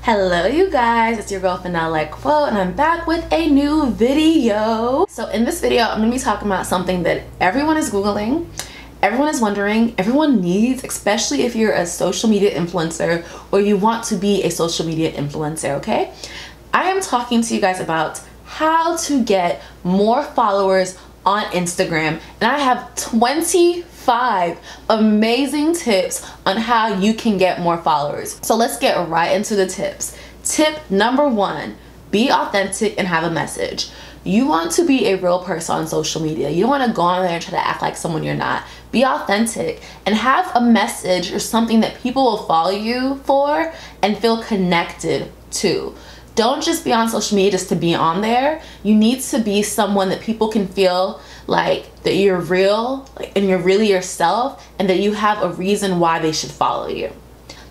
Hello you guys, it's your girl Finale Quote and I'm back with a new video. So in this video I'm going to be talking about something that everyone is Googling, everyone is wondering, everyone needs, especially if you're a social media influencer or you want to be a social media influencer, okay? I am talking to you guys about how to get more followers on Instagram, and I have 25 amazing tips on how you can get more followers. So let's get right into the tips. Tip number 1, be authentic and have a message. You want to be a real person on social media. You don't want to go on there and try to act like someone you're not. Be authentic and have a message or something that people will follow you for and feel connected to. Don't just be on social media just to be on there. You need to be someone that people can feel like that you're real, and you're really yourself, and that you have a reason why they should follow you.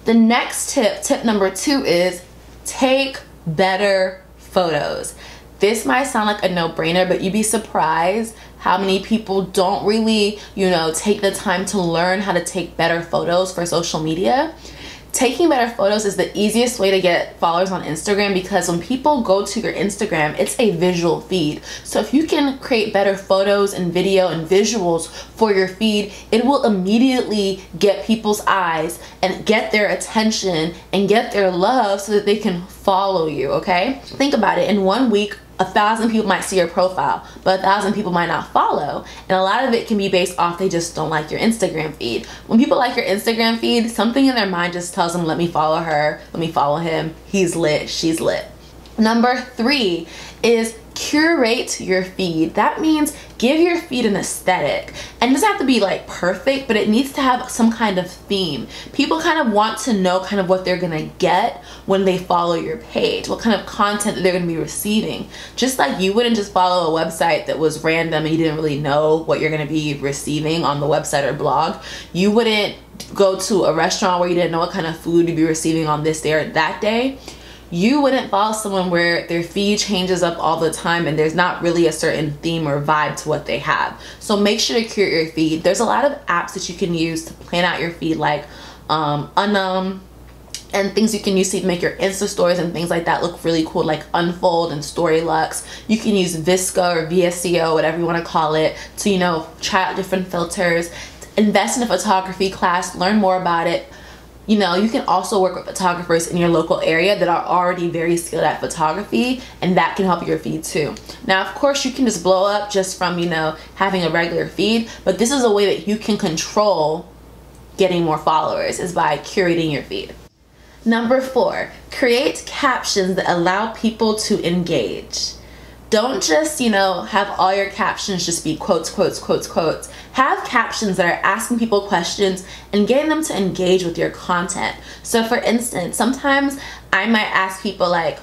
The next tip number 2, is take better photos. This might sound like a no-brainer, but you'd be surprised how many people don't really, take the time to learn how to take better photos for social media. Taking better photos is the easiest way to get followers on Instagram, because when people go to your Instagram, it's a visual feed. So if you can create better photos and video and visuals for your feed, it will immediately get people's eyes and get their attention and get their love so that they can follow you, okay? Think about it. In 1 week, 1,000 people might see your profile, but 1,000 people might not follow. And a lot of it can be based off they just don't like your Instagram feed. When people like your Instagram feed, something in their mind just tells them, let me follow her, let me follow him, he's lit, she's lit. Number 3 is curate your feed. That means give your feed an aesthetic. And it doesn't have to be like perfect, but it needs to have some kind of theme. People kind of want to know kind of what they're gonna get when they follow your page, what kind of content that they're gonna be receiving. Just like you wouldn't just follow a website that was random and you didn't really know what you're gonna be receiving on the website or blog. You wouldn't go to a restaurant where you didn't know what kind of food you'd be receiving on this day or that day. You wouldn't follow someone where their feed changes up all the time and there's not really a certain theme or vibe to what they have. So make sure to curate your feed. There's a lot of apps that you can use to plan out your feed, like and things you can use to make your Insta stories and things like that look really cool, like Unfold and Storylux. You can use Visco or VSCO, whatever you want to call it, to try out different filters. Invest in a photography class, learn more about it. You can also work with photographers in your local area that are already very skilled at photography, and that can help your feed too. Now, of course, you can just blow up just from, having a regular feed, but this is a way that you can control getting more followers, is by curating your feed. Number 4, create captions that allow people to engage. Don't just, have all your captions just be quotes, quotes, quotes, quotes. Have captions that are asking people questions and getting them to engage with your content. So for instance, sometimes I might ask people like,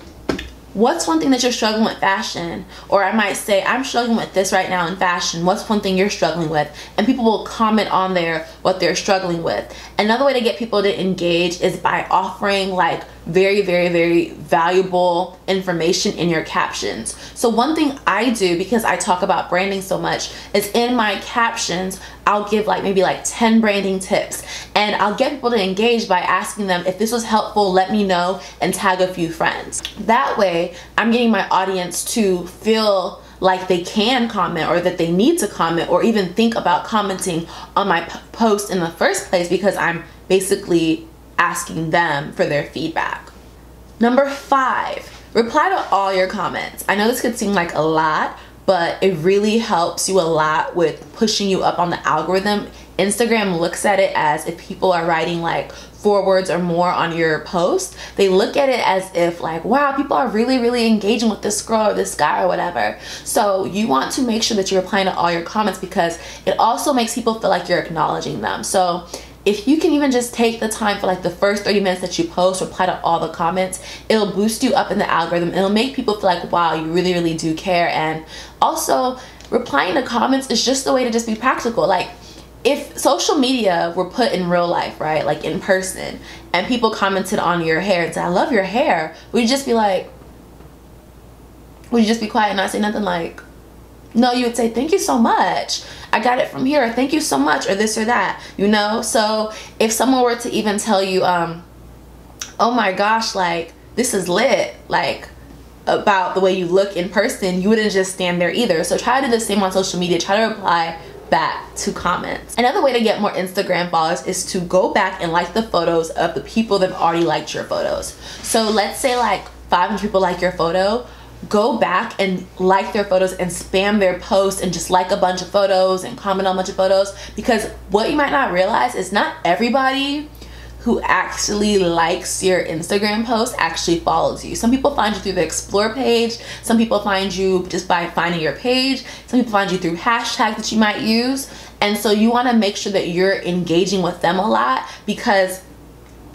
what's one thing that you're struggling with fashion? Or I might say, I'm struggling with this right now in fashion. What's one thing you're struggling with? And people will comment on there what they're struggling with. Another way to get people to engage is by offering like very, very, very valuable information in your captions. So one thing I do, because I talk about branding so much, is in my captions, I'll give maybe 10 branding tips, and I'll get people to engage by asking them, if this was helpful, let me know, and tag a few friends. That way, I'm getting my audience to feel like they can comment, or that they need to comment, or even think about commenting on my post in the first place, because I'm basically asking them for their feedback. Number 5, reply to all your comments. I know this could seem like a lot, but it really helps you a lot with pushing you up on the algorithm. Instagram looks at it as if people are writing 4 words or more on your post. They look at it as if wow, people are really, really engaging with this girl or this guy or whatever. So you want to make sure that you're replying to all your comments, because it also makes people feel like you're acknowledging them. So if you can even just take the time for the first 30 minutes that you post, reply to all the comments, it'll boost you up in the algorithm. It'll make people feel like, wow, you really, really do care. And also, replying to comments is just a way to just be practical. If social media were put in real life, right, in person, and people commented on your hair and said, I love your hair, would you just be quiet and not say nothing? No, you would say, thank you so much, I got it from here, or thank you so much, or this or that, So if someone were to even tell you, oh my gosh, this is lit, like about the way you look in person, you wouldn't just stand there either. So try to do the same on social media. Try to reply back to comments. Another way to get more Instagram followers is to go back and like the photos of the people that have already liked your photos. So let's say like 500 people like your photo. Go back and like their photos and spam their posts and just like a bunch of photos and comment on a bunch of photos, because what you might not realize is not everybody who actually likes your Instagram post actually follows you. Some people find you through the explore page. Some people find you just by finding your page. Some people find you through hashtags that you might use. And so you want to make sure that you're engaging with them a lot, because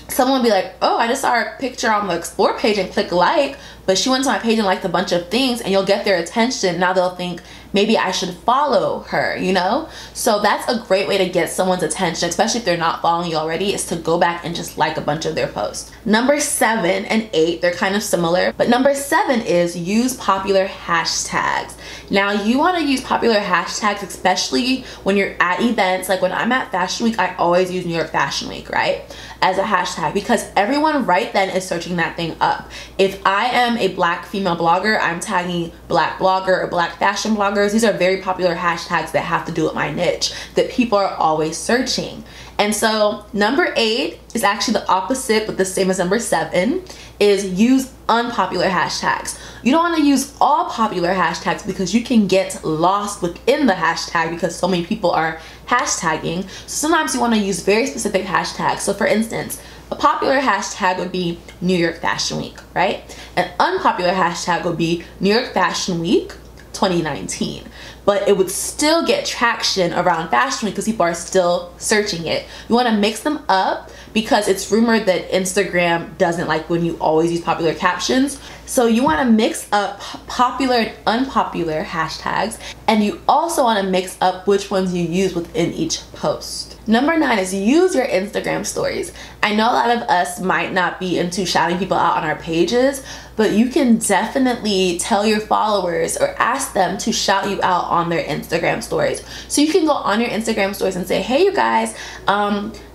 someone will be like, oh, I just saw her picture on the explore page and click like, but she went to my page and liked a bunch of things, and you'll get their attention. Now they'll think maybe I should follow her, you know? So that's a great way to get someone's attention, especially if they're not following you already, is to go back and just like a bunch of their posts. Number 7 and 8, they're kind of similar, but number 7 is use popular hashtags. Now you want to use popular hashtags, especially when you're at events. Like when I'm at Fashion Week, I always use New York Fashion Week, right, as a hashtag, because everyone right then is searching that thing up. If I am a black female blogger, I'm tagging black blogger or black fashion bloggers. These are very popular hashtags that have to do with my niche that people are always searching. And so number 8 is actually the opposite, but the same as number 7, is use unpopular hashtags. You don't want to use all popular hashtags because you can get lost within the hashtag because so many people are hashtagging. So sometimes you want to use very specific hashtags. So for instance, a popular hashtag would be New York Fashion Week, right? An unpopular hashtag would be New York Fashion Week 2019, but it would still get traction around Fashion Week because people are still searching it. You want to mix them up because it's rumored that Instagram doesn't like when you always use popular captions. So you want to mix up popular and unpopular hashtags, and you also want to mix up which ones you use within each post. Number 9 is use your Instagram stories. I know a lot of us might not be into shouting people out on our pages, but you can definitely tell your followers or ask them to shout you out on their Instagram stories. So you can go on your Instagram stories and say, hey you guys,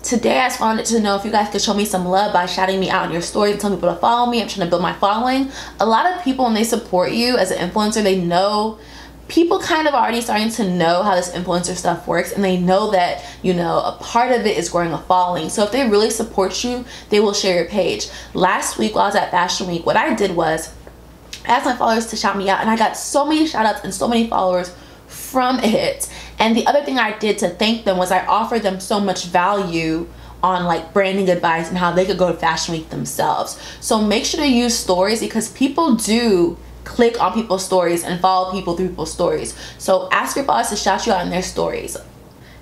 today I just wanted to know if you guys could show me some love by shouting me out in your stories and telling people to follow me. I'm trying to build my following. A lot of people, when they support you as an influencer, they know, people kind of already starting to know how this influencer stuff works, and they know that, you know, a part of it is growing a following. So if they really support you, they will share your page. Last week while I was at Fashion Week, what I did was I asked my followers to shout me out, and I got so many shout outs and so many followers from it. And the other thing I did to thank them was I offered them so much value on like branding advice and how they could go to Fashion Week themselves. So make sure to use stories, because people do click on people's stories and follow people through people's stories. So ask your followers to shout you out in their stories.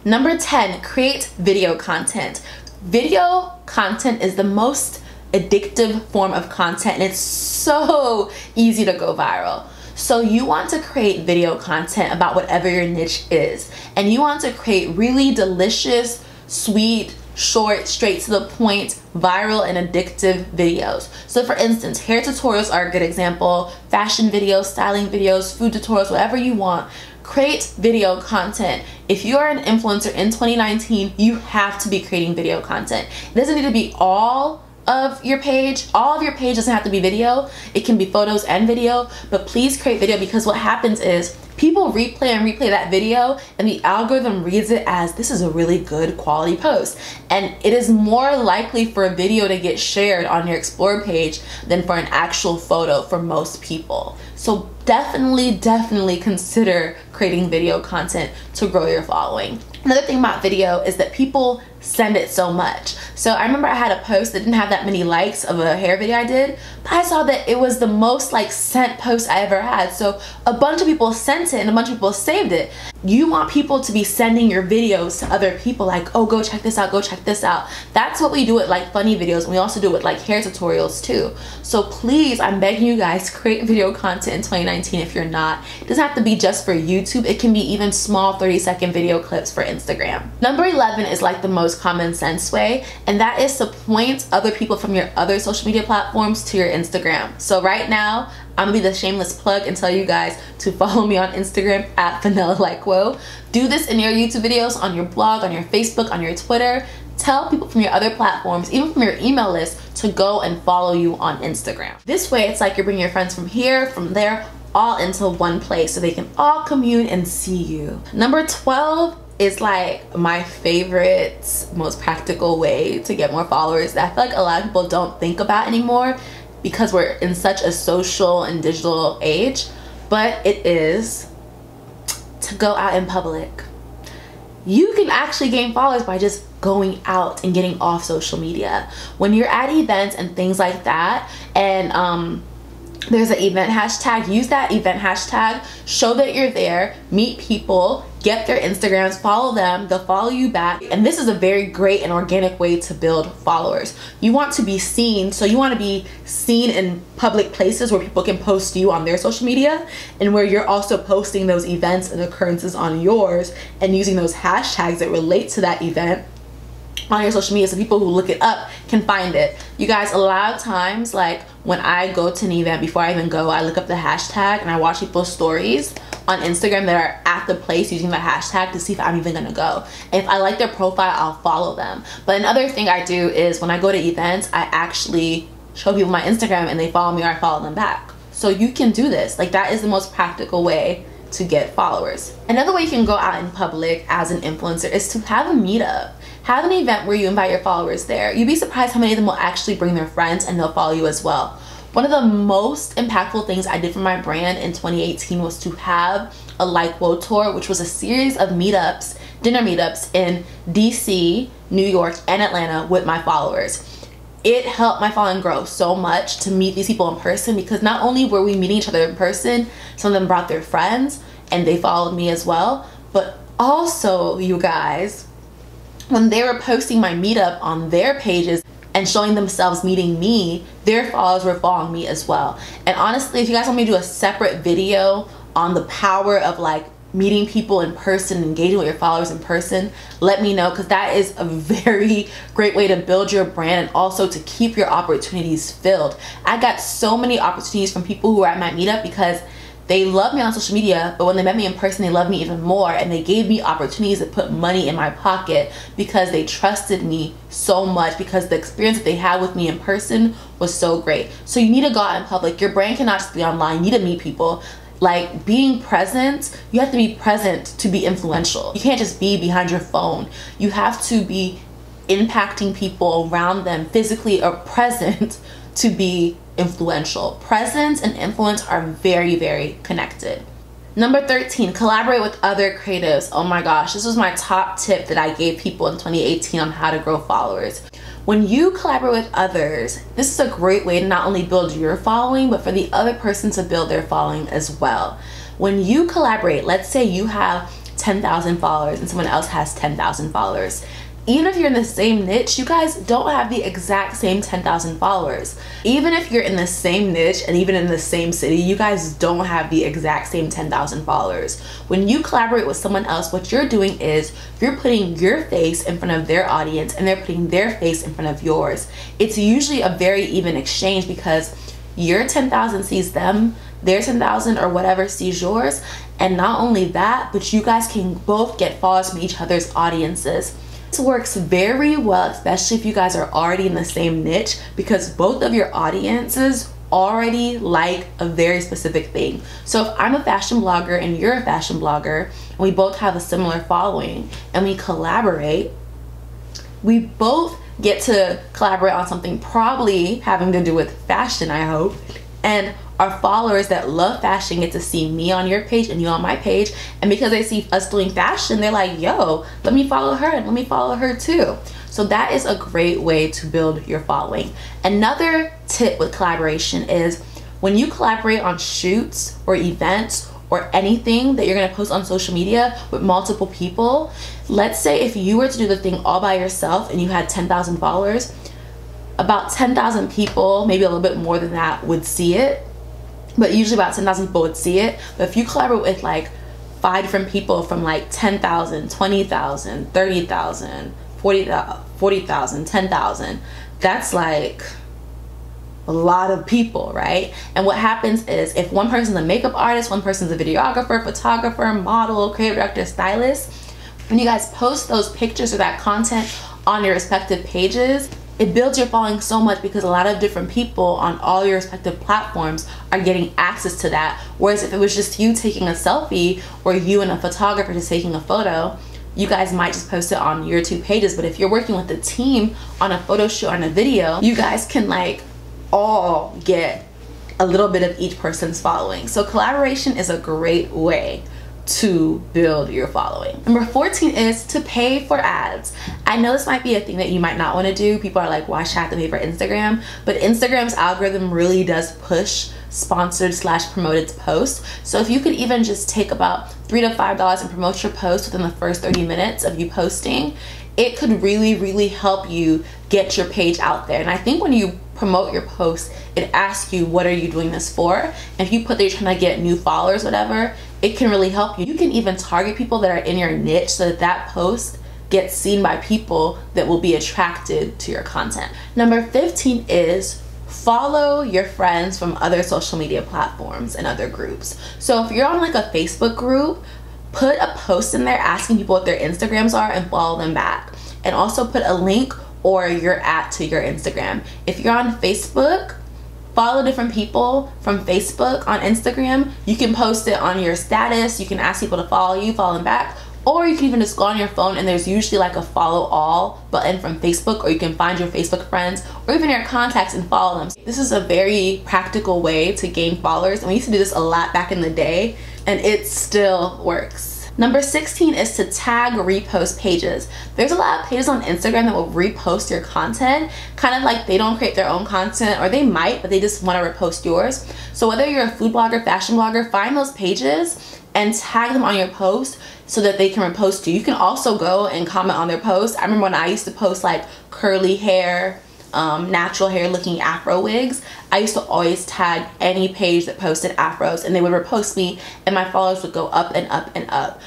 Number 10, create video content. Video content is the most addictive form of content, and it's so easy to go viral. So you want to create video content about whatever your niche is, and you want to create really delicious, sweet, short, straight to the point, viral and addictive videos. So for instance, hair tutorials are a good example, fashion videos, styling videos, food tutorials, whatever you want. Create video content. If you are an influencer in 2019, you have to be creating video content. It doesn't need to be all of your page. All of your page doesn't have to be video. It can be photos and video, but please create video, because what happens is people replay and replay that video, and the algorithm reads it as this is a really good quality post. And it is more likely for a video to get shared on your Explore page than for an actual photo for most people. So definitely consider creating video content to grow your following. Another thing about video is that people send it so much. So I remember I had a post that didn't have that many likes of a hair video I did, but I saw that it was the most like sent post I ever had. So a bunch of people sent it and a bunch of people saved it. You want people to be sending your videos to other people, like, oh, go check this out, go check this out. That's what we do with like funny videos, and we also do it with like hair tutorials too. So please, I'm begging you guys, create video content in 2019 if you're not. It doesn't have to be just for YouTube. It can be even small 30-second video clips for Instagram. Number 11 is like the most common sense way, and that is to point other people from your other social media platforms to your Instagram. So right now, I'm gonna be the shameless plug and tell you guys to follow me on Instagram at VanillaLikeWhoa. Do this in your YouTube videos, on your blog, on your Facebook, on your Twitter. tell people from your other platforms, even from your email list, to go and follow you on Instagram. This way, it's like you're bringing your friends from here, from there, all into one place so they can all commune and see you. Number 12 is like my favorite, most practical way to get more followers that I feel like a lot of people don't think about anymore because we're in such a social and digital age, but it is to go out in public. You can actually gain followers by just going out and getting off social media. When you're at events and things like that, and there's an event hashtag, use that event hashtag, show that you're there, meet people, get their Instagrams, follow them, they'll follow you back. And this is a very great and organic way to build followers. You want to be seen, so you want to be seen in public places where people can post you on their social media, and where you're also posting those events and occurrences on yours and using those hashtags that relate to that event on your social media so people who look it up can find it. You guys, a lot of times, like when I go to an event, before I even go, I look up the hashtag and I watch people's stories on Instagram that are at the place using the hashtag to see if I'm even gonna go. And if I like their profile, I'll follow them. But another thing I do is when I go to events, I actually show people my Instagram and they follow me or I follow them back. So you can do this. Like, that is the most practical way to get followers. Another way you can go out in public as an influencer is to have a meetup. Have an event where you invite your followers there. You'd be surprised how many of them will actually bring their friends and they'll follow you as well. One of the most impactful things I did for my brand in 2018 was to have a Like Whoa tour, which was a series of meetups, dinner meetups in DC, New York, and Atlanta with my followers. It helped my following grow so much to meet these people in person, because not only were we meeting each other in person, some of them brought their friends and they followed me as well, but also, you guys, when they were posting my meetup on their pages and showing themselves meeting me, their followers were following me as well. And honestly, if you guys want me to do a separate video on the power of like meeting people in person, engaging with your followers in person, let me know, because that is a very great way to build your brand and also to keep your opportunities filled. I got so many opportunities from people who were at my meetup because they love me on social media, but when they met me in person, they loved me even more, and they gave me opportunities to put money in my pocket because they trusted me so much, because the experience that they had with me in person was so great. So you need to go out in public. Your brand cannot just be online. You need to meet people. Like, being present, you have to be present to be influential. You can't just be behind your phone. You have to be impacting people around them physically or present to be influential. Presence and influence are very, very connected. Number 13, collaborate with other creatives. Oh my gosh, this was my top tip that I gave people in 2018 on how to grow followers. When you collaborate with others, this is a great way to not only build your following, but for the other person to build their following as well. When you collaborate, let's say you have 10,000 followers and someone else has 10,000 followers. Even if you're in the same niche, you guys don't have the exact same 10,000 followers. Even if you're in the same niche and even in the same city, you guys don't have the exact same 10,000 followers. When you collaborate with someone else, what you're doing is you're putting your face in front of their audience and they're putting their face in front of yours. It's usually a very even exchange because your 10,000 sees them, their 10,000 or whatever sees yours. And not only that, but you guys can both get followers from each other's audiences. This works very well, especially if you guys are already in the same niche, because both of your audiences already like a very specific thing. So if I'm a fashion blogger and you're a fashion blogger and we both have a similar following and we collaborate, we both get to collaborate on something probably having to do with fashion, I hope, and our followers that love fashion get to see me on your page and you on my page, and because they see us doing fashion, they're like, yo, let me follow her and let me follow her too. So that is a great way to build your following. Another tip with collaboration is when you collaborate on shoots or events or anything that you're gonna post on social media with multiple people, let's say if you were to do the thing all by yourself and you had 10,000 followers, about 10,000 people, maybe a little bit more than that, would see it. But usually about 10,000 people would see it. But if you collaborate with like 5 different people from like 10,000, 20,000, 30,000, 40,000, 10,000, that's like a lot of people, right? And what happens is if one person's a makeup artist, one person's a videographer, photographer, model, creative director, stylist, when you guys post those pictures or that content on your respective pages, it builds your following so much because a lot of different people on all your respective platforms are getting access to that. Whereas if it was just you taking a selfie or you and a photographer just taking a photo, you guys might just post it on your 2 pages. But if you're working with a team on a photo shoot, on a video, you guys can like all get a little bit of each person's following. So collaboration is a great way to build your following. Number 14 is to pay for ads. I know this might be a thing that you might not want to do. People are like, why should I have to pay for Instagram? But Instagram's algorithm really does push sponsored / promoted posts. So if you could even just take about $3 to $5 and promote your post within the first 30 minutes of you posting, it could really help you get your page out there. And I think when you promote your post, it asks you, what are you doing this for? And if you put that you're trying to get new followers, whatever, it can really help you. You can even target people that are in your niche so that that post gets seen by people that will be attracted to your content. Number 15 is follow your friends from other social media platforms and other groups. So if you're on like a Facebook group, put a post in there asking people what their Instagrams are and follow them back. And also put a link or your @ to your Instagram. If you're on Facebook, follow different people from Facebook on Instagram. You can post it on your status. You can ask people to follow you, follow them back. Or you can even just go on your phone and there's usually like a follow all button from Facebook, or you can find your Facebook friends or even your contacts and follow them. This is a very practical way to gain followers, and we used to do this a lot back in the day and it still works. Number 16 is to tag repost pages. There's a lot of pages on Instagram that will repost your content, kind of like they don't create their own content, or they might, but they just want to repost yours. So whether you're a food blogger, fashion blogger, find those pages and tag them on your post so that they can repost you. You can also go and comment on their posts. I remember when I used to post like curly hair, natural hair looking afro wigs, I used to always tag any page that posted afros and they would repost me and my followers would go up and up and up.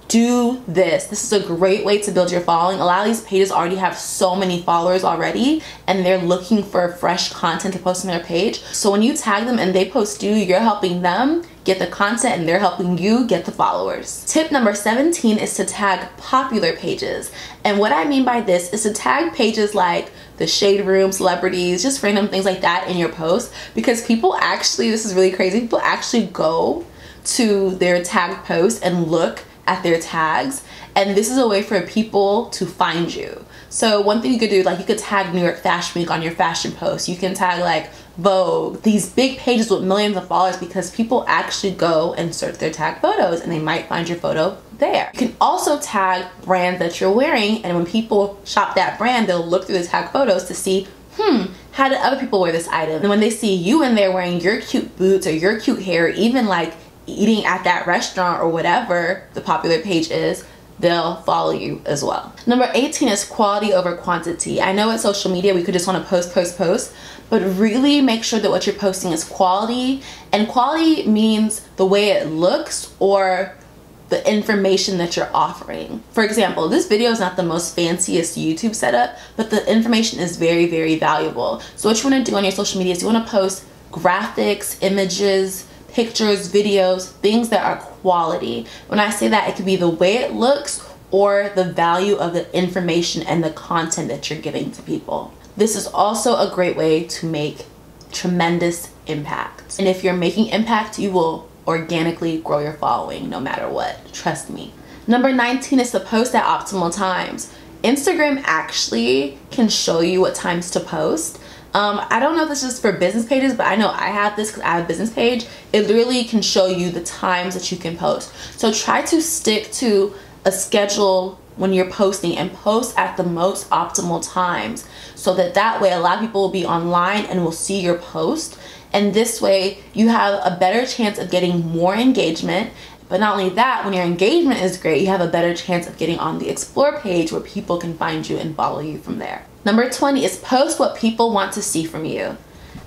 Do this. This is a great way to build your following. A lot of these pages already have so many followers already and they're looking for fresh content to post on their page. So when you tag them and they post you, you're helping them get the content and they're helping you get the followers. Tip number 17 is to tag popular pages. And what I mean by this is to tag pages like the Shade Room, celebrities, just random things like that in your post, because people actually, this is really crazy, people actually go to their tagged posts and look at their tags, and this is a way for people to find you. So one thing you could do, like you could tag New York Fashion Week on your fashion post. You can tag like Vogue, these big pages with millions of followers, because people actually go and search their tag photos and they might find your photo there. You can also tag brands that you're wearing, and when people shop that brand, they'll look through the tag photos to see, how did other people wear this item? And when they see you in there wearing your cute boots or your cute hair, even like eating at that restaurant or whatever the popular page is, they'll follow you as well. Number 18 is quality over quantity. I know with social media we could just want to post, but really make sure that what you're posting is quality, and quality means the way it looks or the information that you're offering. For example, this video is not the most fanciest YouTube setup, but the information is very valuable. So what you want to do on your social media is you want to post graphics, images, pictures, videos, things that are quality. When I say that, it could be the way it looks or the value of the information and the content that you're giving to people. This is also a great way to make tremendous impact. And if you're making impact, you will organically grow your following no matter what. Trust me. Number 19 is to post at optimal times. Instagram actually can show you what times to post. I don't know if this is for business pages, but I know I have this because I have a business page. It literally can show you the times that you can post. So try to stick to a schedule when you're posting and post at the most optimal times, so that way a lot of people will be online and will see your post. And this way you have a better chance of getting more engagement. But not only that, when your engagement is great, you have a better chance of getting on the explore page where people can find you and follow you from there. Number 20 is post what people want to see from you.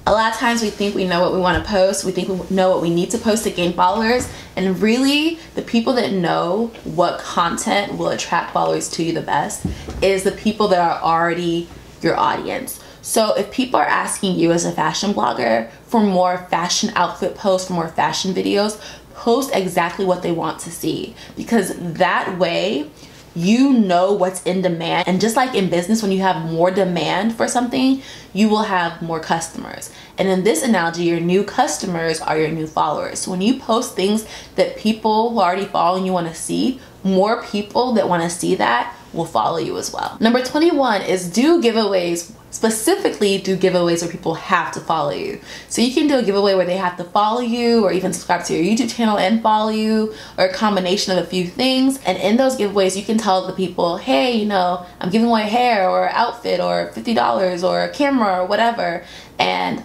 A lot of times we think we know what we want to post, we think we know what we need to post to gain followers, and really the people that know what content will attract followers to you the best is the people that are already your audience. So if people are asking you as a fashion blogger for more fashion outfit posts, for more fashion videos, post exactly what they want to see, because that way you know what's in demand. And just like in business, when you have more demand for something, you will have more customers. And in this analogy, your new customers are your new followers. So when you post things that people who are already following you want to see, more people that want to see that will follow you as well. Number 21 is do giveaways. Specifically, do giveaways where people have to follow you. So you can do a giveaway where they have to follow you or even subscribe to your YouTube channel and follow you, or a combination of a few things. And in those giveaways, you can tell the people, hey, you know, I'm giving away hair or outfit or $50 or a camera or whatever. And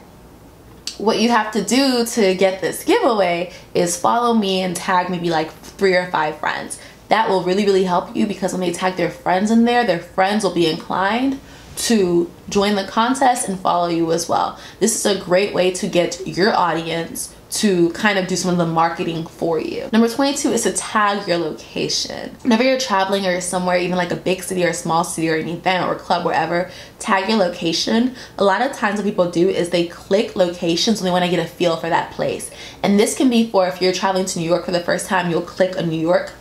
what you have to do to get this giveaway is follow me and tag maybe like 3 or 5 friends. That will really, really help you, because when they tag their friends in there, their friends will be inclined to join the contest and follow you as well. This is a great way to get your audience to kind of do some of the marketing for you. Number 22 is to tag your location. Whenever you're traveling or you're somewhere, even like a big city or a small city or an event or club, wherever, tag your location. A lot of times what people do is they click locations when they want to get a feel for that place. And this can be for, if you're traveling to New York for the first time, you'll click a New York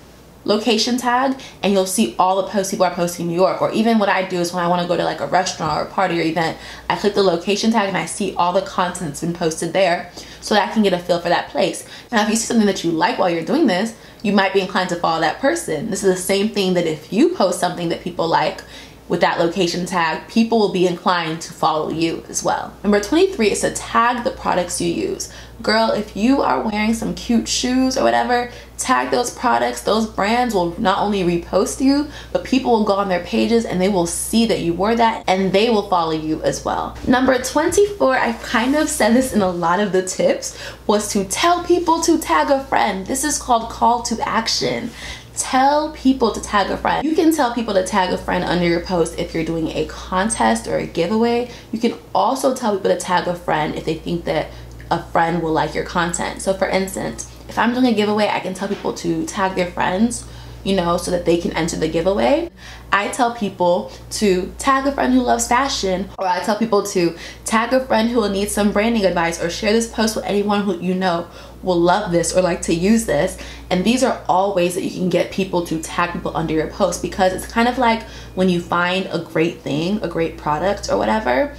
location tag and you'll see all the posts people are posting in New York. Or even what I do is when I want to go to like a restaurant or a party or event, I click the location tag and I see all the content that's been posted there, so that I can get a feel for that place. Now if you see something that you like while you're doing this, you might be inclined to follow that person. This is the same thing that if you post something that people like with that location tag, people will be inclined to follow you as well. Number 23 is to tag the products you use. Girl, if you are wearing some cute shoes or whatever, tag those products. Those brands will not only repost you, but people will go on their pages and they will see that you wore that and they will follow you as well. Number 24, I kind of said this in a lot of the tips, was to tell people to tag a friend. This is called call to action. Tell people to tag a friend. You can tell people to tag a friend under your post if you're doing a contest or a giveaway. You can also tell people to tag a friend if they think that a friend will like your content. So for instance, if I'm doing a giveaway, I can tell people to tag their friends, you know, so that they can enter the giveaway. I tell people to tag a friend who loves fashion, or I tell people to tag a friend who will need some branding advice, or share this post with anyone who you know will love this or like to use this. And these are all ways that you can get people to tag people under your post, because it's kind of like when you find a great thing, a great product or whatever,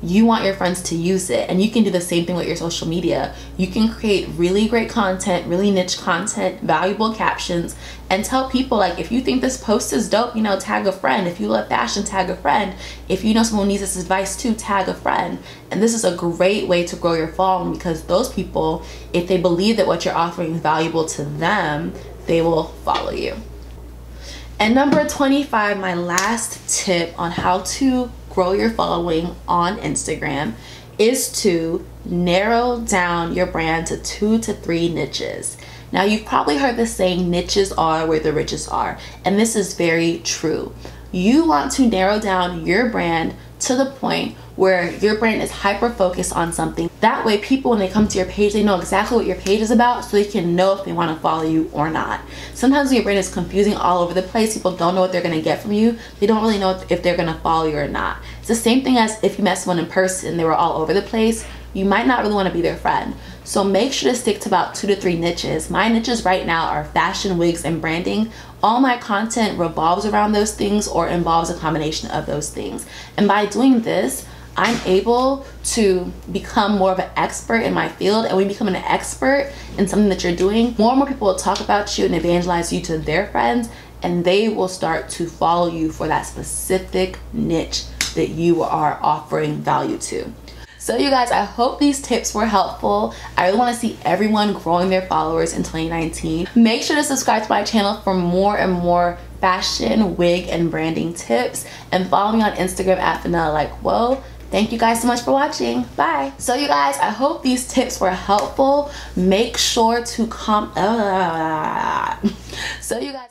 you want your friends to use it. And you can do the same thing with your social media. You can create really great content, really niche content, valuable captions, and tell people, like, if you think this post is dope, you know, tag a friend. If you love fashion, tag a friend. If you know someone needs this advice too, tag a friend. And this is a great way to grow your following, because those people, if they believe that what you're offering is valuable to them, they will follow you. And number 25, my last tip on how to grow your following on Instagram is to narrow down your brand to 2 to 3 niches. Now, you've probably heard the saying, niches are where the riches are, and this is very true. You want to narrow down your brand to the point where your brand is hyper focused on something. That way people, when they come to your page, they know exactly what your page is about, so they can know if they want to follow you or not. Sometimes when your brand is confusing all over the place, people don't know what they're going to get from you. They don't really know if they're going to follow you or not. It's the same thing as if you met someone in person and they were all over the place. You might not really want to be their friend. So make sure to stick to about 2 to 3 niches. My niches right now are fashion, wigs, and branding. All my content revolves around those things or involves a combination of those things. And by doing this, I'm able to become more of an expert in my field. And when you become an expert in something that you're doing, more and more people will talk about you and evangelize you to their friends, and they will start to follow you for that specific niche that you are offering value to. So you guys, I hope these tips were helpful. I really want to see everyone growing their followers in 2019. Make sure to subscribe to my channel for more and more fashion, wig, and branding tips, and follow me on Instagram at VanillaLikeWhoa. Thank you guys so much for watching. Bye. So you guys, I hope these tips were helpful. Make sure to so you guys